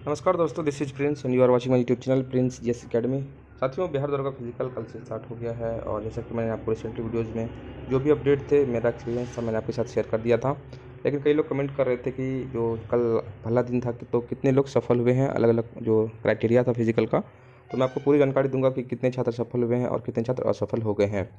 नमस्कार दोस्तों, this is Prince and you are watching my YouTube channel Prince GS academy. साथियों, बिहार दौरा का फिजिकल कल से स्टार्ट हो गया है और जैसा कि मैंने आपको रिसेंटली वीडियोज़ में जो भी अपडेट थे, मेरा एक्सपीरियंस था, मैंने आपके साथ शेयर कर दिया था। लेकिन कई लोग कमेंट कर रहे थे कि जो कल पहला दिन था तो कितने लोग सफल हुए हैं, अलग अलग जो क्राइटेरिया था फिजिकल का। तो मैं आपको पूरी जानकारी दूंगा कि कितने छात्र सफल हुए हैं और कितने छात्र असफल हो गए हैं।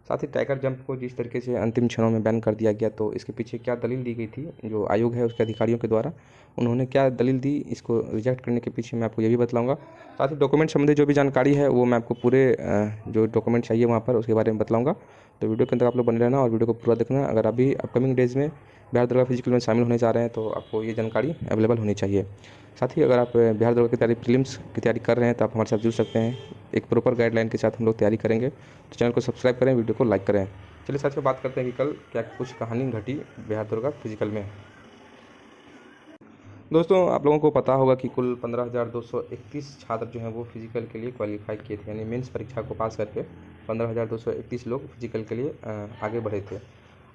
साथ ही टाइगर जंप को जिस तरीके से अंतिम क्षणों में बैन कर दिया गया, तो इसके पीछे क्या दलील दी गई थी, जो आयोग है उसके अधिकारियों के द्वारा उन्होंने क्या दलील दी, इसको रिजेक्ट करने के पीछे मैं आपको ये भी बतलाऊंगा। साथ ही डॉक्यूमेंट संबंधी जो भी जानकारी है वो मैं आपको पूरे जो डॉक्यूमेंट चाहिए वहाँ पर उसके बारे में बतलाऊंगा। तो वीडियो के अंदर आप लोग बने रहना और वीडियो को पूरा देखना। अगर अभी अपकमिंग डेज़ में बिहार दौरा फिजिकल में शामिल होने जा रहे हैं तो आपको ये जानकारी अवेलेबल होनी चाहिए। साथ ही अगर आप बिहार दौरा की तैयारी प्रीलिम्स की तैयारी कर रहे हैं तो आप हमारे साथ जुड़ सकते हैं। एक प्रॉपर गाइडलाइन के साथ हम लोग तैयारी करेंगे, तो चैनल को सब्सक्राइब करें, वीडियो को लाइक करें। चलिए साथियों, बात करते हैं कि कल क्या कुछ कहानी घटी बिहार दौरा फिजिकल में। दोस्तों, आप लोगों को पता होगा कि कुल 15,231 छात्र जो हैं वो फिजिकल के लिए क्वालिफाई किए थे, यानी मेंस परीक्षा को पास करके 15,231 लोग फिजिकल के लिए आगे बढ़े थे।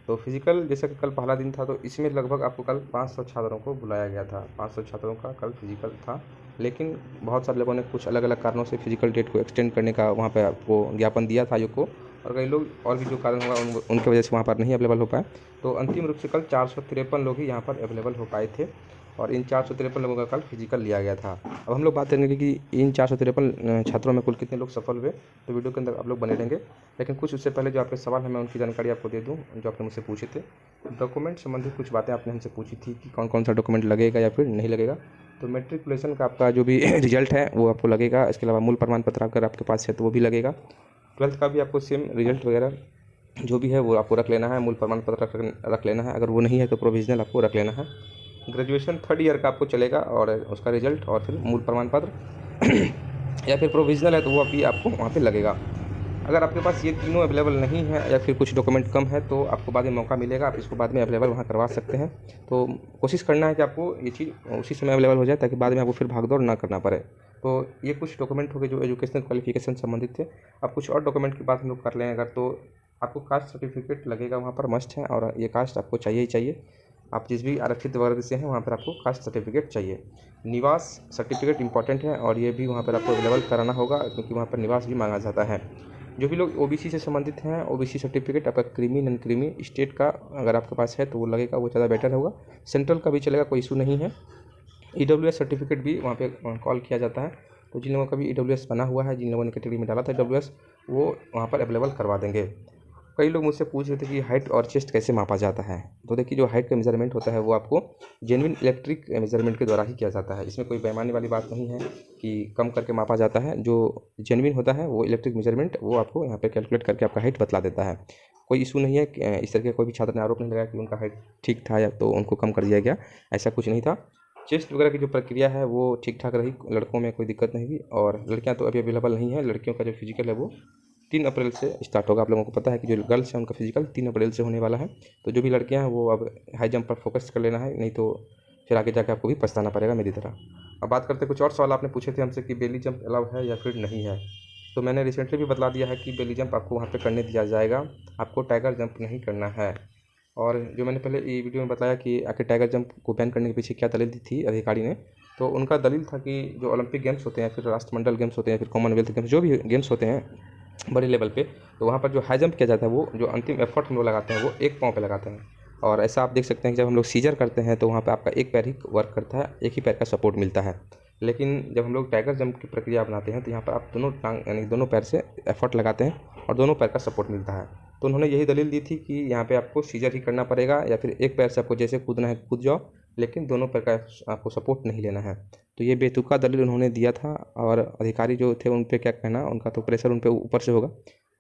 तो फिजिकल जैसा कि कल पहला दिन था, तो इसमें लगभग आपको कल 500 छात्रों को बुलाया गया था। 500 छात्रों का कल फिजिकल था, लेकिन बहुत सारे लोगों ने कुछ अलग अलग कारणों से फिजिकल डेट को एक्सटेंड करने का वहाँ पर आपको ज्ञापन दिया था आयोग को, और कई लोग और भी जो कारण हुआ उनकी वजह से वहाँ पर नहीं अवेलेबल हो पाए। तो अंतिम रूप से कल 453 लोग ही यहाँ पर अवेलेबल हो पाए थे और इन 453 लोगों का कल फिजिकल लिया गया था। अब हम लोग बात करेंगे कि इन 453 छात्रों में कुल कितने लोग सफल हुए, तो वीडियो के अंदर आप लोग बने रहेंगे। लेकिन कुछ उससे पहले जो आपके सवाल है मैं उनकी जानकारी आपको दे दूं, जो आपने मुझसे पूछे थे। डॉक्यूमेंट संबंधित कुछ बातें आपने हमसे पूछी थी कि कौन कौन सा डॉक्यूमेंट लगेगा या फिर नहीं लगेगा। तो मेट्रिकुलेशन का आपका जो भी रिजल्ट है वो आपको लगेगा। इसके अलावा मूल प्रमाण पत्र अगर आपके पास है तो वो भी लगेगा। ट्वेल्थ का भी आपको सेम रिजल्ट वगैरह जो भी है वो आपको रख लेना है। मूल प्रमाण पत्र रख लेना है, अगर वो नहीं है तो प्रोविजनल आपको रख लेना है। ग्रेजुएशन 3rd ईयर का आपको चलेगा और उसका रिजल्ट और फिर मूल प्रमाण पत्र या फिर प्रोविजनल है तो वो अभी आपको वहाँ पे लगेगा। अगर आपके पास ये तीनों अवेलेबल नहीं है या फिर कुछ डॉक्यूमेंट कम है तो आपको बाद में मौका मिलेगा, आप इसको बाद में अवेलेबल वहाँ करवा सकते हैं। तो कोशिश करना है कि आपको ये चीज़ उसी समय अवेलेबल हो जाए ताकि बाद में आपको फिर भाग दौड़ ना करना पड़े। तो ये कुछ डॉक्यूमेंट हो गए जो एजुकेशनल क्वालिफिकेशन संबंधित थे। अब कुछ और डॉक्यूमेंट की बात हम लोग कर लें अगर, तो आपको कास्ट सर्टिफिकेट लगेगा वहाँ पर, मस्ट है, और ये कास्ट आपको चाहिए ही चाहिए। आप जिस भी आरक्षित वर्ग से हैं वहाँ पर आपको कास्ट सर्टिफिकेट चाहिए। निवास सर्टिफिकेट इंपॉर्टेंट है और ये भी वहाँ पर आपको अवेलेबल कराना होगा क्योंकि वहाँ पर निवास भी मांगा जाता है। जो भी लोग ओबीसी से संबंधित हैं, ओबीसी सर्टिफिकेट आपका क्रीमी नॉन क्रीमी स्टेट का अगर आपके पास है तो वो लगेगा, वो ज़्यादा बेटर होगा। सेंट्रल का भी चलेगा, कोई इशू नहीं है। ईडब्ल्यूएस सर्टिफिकेट भी वहाँ पे कॉल किया जाता है, तो जिन लोगों का भी ईडब्ल्यूएस बना हुआ है, जिन लोगों ने कैटेगरी में डाला था ईडब्ल्यूएस, वो वहाँ पर अवेलेबल करवा देंगे। कई लोग मुझसे पूछ रहे थे कि हाइट और चेस्ट कैसे मापा जाता है। तो देखिए, जो हाइट का मेजरमेंट होता है वो आपको जेन्युइन इलेक्ट्रिक मेजरमेंट के द्वारा ही किया जाता है। इसमें कोई बेईमानी वाली बात नहीं है कि कम करके मापा जाता है। जो जेन्युइन होता है वो इलेक्ट्रिक मेजरमेंट वो आपको यहाँ पे कैलकुलेट करके आपका हाइट बतला देता है। कोई इशू नहीं है। इस तरह के कोई भी छात्र ने आरोप नहीं लगाया कि उनका हाइट ठीक था या तो उनको कम कर दिया गया, ऐसा कुछ नहीं था। चेस्ट वगैरह की जो प्रक्रिया है वो ठीक ठाक रही, लड़कों में कोई दिक्कत नहीं हुई। और लड़कियां तो अभी अवेलेबल नहीं है। लड़कियों का जो फिजिकल है वो 3 अप्रैल से स्टार्ट होगा। आप लोगों को पता है कि जो गर्ल्स हैं उनका फिजिकल 3 अप्रैल से होने वाला है। तो जो भी लड़कियां हैं वो अब हाई जंप पर फोकस कर लेना है, नहीं तो फिर आगे जाकर आपको भी पछताना पड़ेगा मेरी तरह। अब बात करते हैं, कुछ और सवाल आपने पूछे थे हमसे कि बेली जंप अलाउ है या फिर नहीं है। तो मैंने रिसेंटली भी बतला दिया है कि बेली जंप आपको वहाँ पर करने दिया जाएगा, आपको टाइगर जंप नहीं करना है। और जो मैंने पहले ये वीडियो में बताया कि आखिर टाइगर जंप को बैन करने के पीछे क्या दलील दी थी अधिकारी ने, तो उनका दलील था कि जो ओलंपिक गेम्स होते हैं, फिर राष्ट्रमंडल गेम्स होते हैं, फिर कॉमनवेल्थ गेम्स, जो भी गेम्स होते हैं बड़े लेवल पे, तो वहाँ पर जो हाई जंप किया जाता है वो जो अंतिम एफर्ट हम लोग लगाते हैं वो एक पाँव पे लगाते हैं। और ऐसा आप देख सकते हैं कि जब हम लोग सीजर करते हैं तो वहाँ पे आपका एक पैर ही वर्क करता है, एक ही पैर का सपोर्ट मिलता है। लेकिन जब हम लोग टाइगर जंप की प्रक्रिया अपनाते हैं तो यहाँ पर आप दोनों टांग यानी दोनों पैर से एफर्ट लगाते हैं और दोनों पैर का सपोर्ट मिलता है। तो उन्होंने यही दलील दी थी कि यहाँ पे आपको सीजर ही करना पड़ेगा या फिर एक पैर से आपको जैसे कूदना है कूद जाओ, लेकिन दोनों पैर का आपको सपोर्ट नहीं लेना है। तो ये बेतुका दलील उन्होंने दिया था और अधिकारी जो थे उन पे क्या कहना, उनका तो प्रेशर उन पे ऊपर से होगा।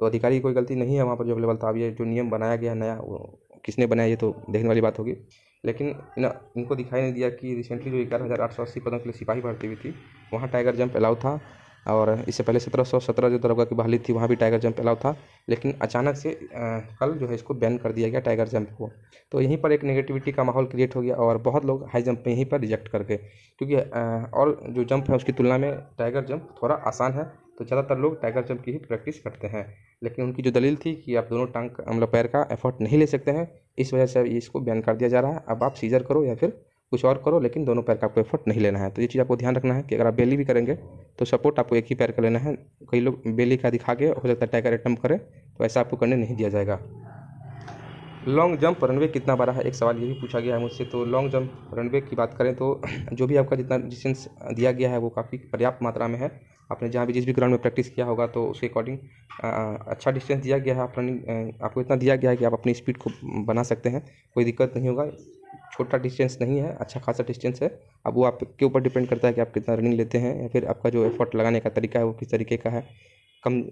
तो अधिकारी की कोई गलती नहीं है वहाँ पर जो अवेलेबल था। अब ये जो नियम बनाया गया नया, वो किसने बनाया ये तो देखने वाली बात होगी। लेकिन इनको दिखाई नहीं दिया कि रिसेंटली जो 11,880 पदों के लिए सिपाही भर्ती हुई थी वहाँ टाइगर जंप अलाउ था, और इससे पहले 1717 जो दरोगा की बहाली थी वहाँ भी टाइगर जंप अलाउ था। लेकिन अचानक से कल जो है इसको बैन कर दिया गया टाइगर जंप को। तो यहीं पर एक नेगेटिविटी का माहौल क्रिएट हो गया और बहुत लोग हाई जंप में यहीं पर रिजेक्ट कर गए, क्योंकि और जो जंप है उसकी तुलना में टाइगर जंप थोड़ा आसान है, तो ज़्यादातर लोग टाइगर जंप की ही प्रैक्टिस करते हैं। लेकिन उनकी जो दलील थी कि आप दोनों टांग मतलब पैर का एफर्ट नहीं ले सकते हैं, इस वजह से इसको बैन कर दिया जा रहा है। अब आप सीजर करो या फिर कुछ और करो, लेकिन दोनों पैर का आपको एफर्ट नहीं लेना है। तो ये चीज़ आपको ध्यान रखना है कि अगर आप बेली भी करेंगे तो सपोर्ट आपको एक ही पैर का लेना है। कई लोग बेली का दिखा के हो सकता है टाइगर अटेम्प्ट करें, तो ऐसा आपको करने नहीं दिया जाएगा। लॉन्ग जंप रनवे कितना बड़ा है, एक सवाल ये भी पूछा गया है मुझसे। तो लॉन्ग जंप रनवे की बात करें तो जो भी आपका जितना डिस्टेंस दिया गया है वो काफ़ी पर्याप्त मात्रा में है। आपने जहाँ भी जिस भी ग्राउंड में प्रैक्टिस किया होगा तो उसके अकॉर्डिंग अच्छा डिस्टेंस दिया गया है। आप रनिंग आपको इतना दिया गया है कि आप अपनी स्पीड को बना सकते हैं, कोई दिक्कत नहीं होगा। छोटा डिस्टेंस नहीं है, अच्छा खासा डिस्टेंस है। अब वो आपके ऊपर डिपेंड करता है कि आप कितना रनिंग लेते हैं या फिर आपका जो एफर्ट लगाने का तरीका है वो किस तरीके का है। कम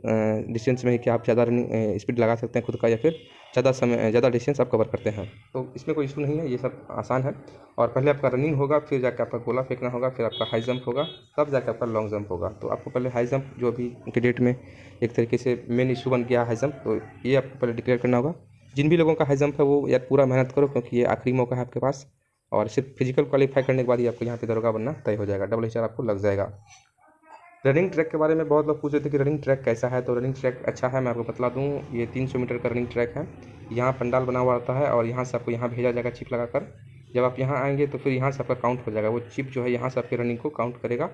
डिस्टेंस में क्या आप ज़्यादा रनिंग स्पीड लगा सकते हैं खुद का, या फिर ज़्यादा डिस्टेंस आप कवर करते हैं। तो इसमें कोई इशू नहीं है, ये सब आसान है। और पहले आपका रनिंग होगा, फिर जाके आपका गोला फेंकना होगा, फिर आपका हाई जंप होगा, तब जाके आपका लॉन्ग जंप होगा। तो आपको पहले हाई जंप, जो अभी के डेट में एक तरीके से मेन इशू बन गया हाई जंप, तो ये आपको पहले डिक्लेयर करना होगा। जिन भी लोगों का हाई जंप है वो यार पूरा मेहनत करो, क्योंकि ये आखिरी मौका है आपके पास। और सिर्फ फिजिकल क्वालिफाई करने के बाद ही आपको यहाँ पे दरोगा बनना तय हो जाएगा, डबल HR आपको लग जाएगा। रनिंग ट्रैक के बारे में बहुत लोग पूछ रहे थे कि रनिंग ट्रैक कैसा है। तो रनिंग ट्रैक अच्छा है, मैं आपको बतला दूँ। ये 300 मीटर का रनिंग ट्रैक है। यहाँ पंडाल बना हुआ रहता है और यहाँ से आपको यहाँ भेजा जाएगा चिप लगाकर। जब आप यहाँ आएंगे तो फिर यहाँ से आपका काउंट हो जाएगा, वो चिप जो है यहाँ से आपकी रनिंग को काउंट करेगा।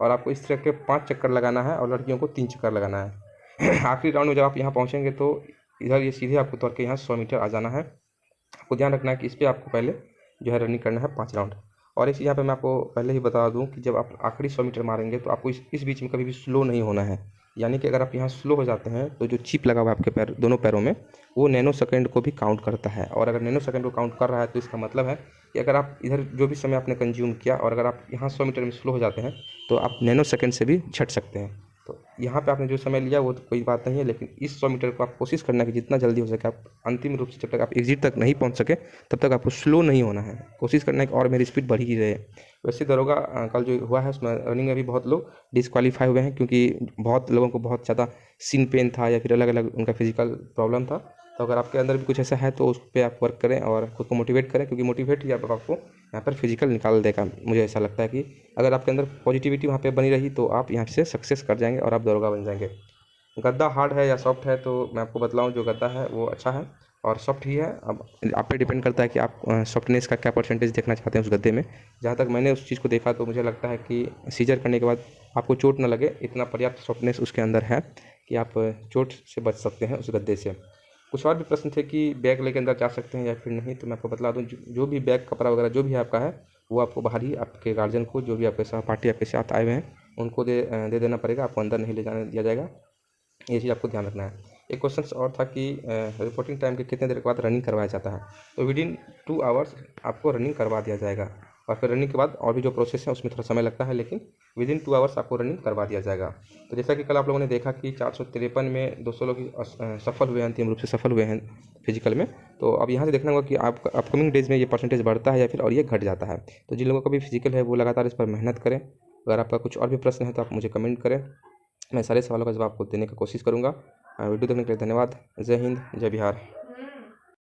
और आपको इस तरह के 5 चक्कर लगाना है और लड़कियों को 3 चक्कर लगाना है। आखिरी राउंड में जब आप यहाँ पहुँचेंगे तो इधर ये सीधे आपको तौर के यहाँ 100 मीटर आ जाना है। आपको ध्यान रखना है कि इस पर आपको पहले जो है रनिंग करना है 5 राउंड। और एक चीज़ यहाँ पे मैं आपको पहले ही बता दूं कि जब आप आखिरी 100 मीटर मारेंगे तो आपको इस बीच में कभी भी स्लो नहीं होना है। यानी कि अगर आप यहाँ स्लो हो जाते हैं तो जो चिप लगा हुआ है आपके पैर दोनों पैरों में, वो नैनो सेकंड को भी काउंट करता है। और अगर नैनो सेकंड को काउंट कर रहा है तो इसका मतलब है कि अगर आप इधर जो भी समय आपने कंज्यूम किया और अगर आप यहाँ 100 मीटर में स्लो हो जाते हैं तो आप नैनो सेकंड से भी छट सकते हैं। तो यहाँ पे आपने जो समय लिया वो तो कोई बात नहीं है, लेकिन इस 100 मीटर को आप कोशिश करना कि जितना जल्दी हो सके आप अंतिम रूप से, जब तक आप एग्जिट तक नहीं पहुँच सके तब तक आपको स्लो नहीं होना है। कोशिश करना है कि और मेरी स्पीड बढ़ ही रहे। वैसे दरोगा कल जो हुआ है उसमें रनिंग में भी बहुत लोग डिस्क्वालीफाई हुए हैं, क्योंकि बहुत लोगों को बहुत ज़्यादा सीन पेन था या फिर अलग अलग उनका फिजिकल प्रॉब्लम था। तो अगर आपके अंदर भी कुछ ऐसा है तो उस पर आप वर्क करें और खुद को मोटिवेट करें, क्योंकि मोटिवेट ही आपको यहाँ पर फिजिकल निकाल देगा। मुझे ऐसा लगता है कि अगर आपके अंदर पॉजिटिविटी वहाँ पे बनी रही तो आप यहाँ से सक्सेस कर जाएंगे और आप दरोगा बन जाएंगे। गद्दा हार्ड है या सॉफ्ट है, तो मैं आपको बतलाऊँ जो गद्दा है वो अच्छा है और सॉफ्ट ही है। अब आप पे डिपेंड करता है कि आप सॉफ्टनेस का क्या परसेंटेज देखना चाहते हैं उस गद्दे में। जहाँ तक मैंने उस चीज़ को देखा तो मुझे लगता है कि सीजर करने के बाद आपको चोट ना लगे, इतना पर्याप्त सॉफ्टनेस उसके अंदर है कि आप चोट से बच सकते हैं उस गद्दे से। कुछ और भी प्रश्न थे कि बैग लेके अंदर जा सकते हैं या फिर नहीं, तो मैं आपको बतला दूँ जो भी बैग कपड़ा वगैरह जो भी आपका है वो आपको बाहर ही आपके गार्जियन को, जो भी आपके सहपाठी आपके साथ आए हुए हैं उनको दे देना पड़ेगा, आपको अंदर नहीं ले जाने दिया जाएगा। ये चीज़ आपको ध्यान रखना है। एक क्वेश्चन और था कि रिपोर्टिंग टाइम के कितने देर के बाद रनिंग करवाया जाता है। तो विदिन 2 आवर्स आपको रनिंग करवा दिया जाएगा और फिर रनिंग के बाद और भी जो प्रोसेस है उसमें थोड़ा समय लगता है, लेकिन विदिन 2 आवर्स आपको रनिंग करवा दिया जाएगा। तो जैसा कि कल आप लोगों ने देखा कि 453 में 200 लोग सफल हुए हैं, अंतिम रूप से सफल हुए हैं फिजिकल में। तो अब यहाँ से देखना होगा कि आप अपकमिंग डेज में ये परसेंटेज बढ़ता है या फिर और ये घट जाता है। तो जिन लोगों का भी फिजिकल है वो लगातार इस पर मेहनत करें। अगर आपका कुछ और भी प्रश्न है तो आप मुझे कमेंट करें, मैं सारे सवालों का जवाब आपको देने की कोशिश करूँगा। वीडियो देखने के लिए धन्यवाद। जय हिंद, जय बिहार।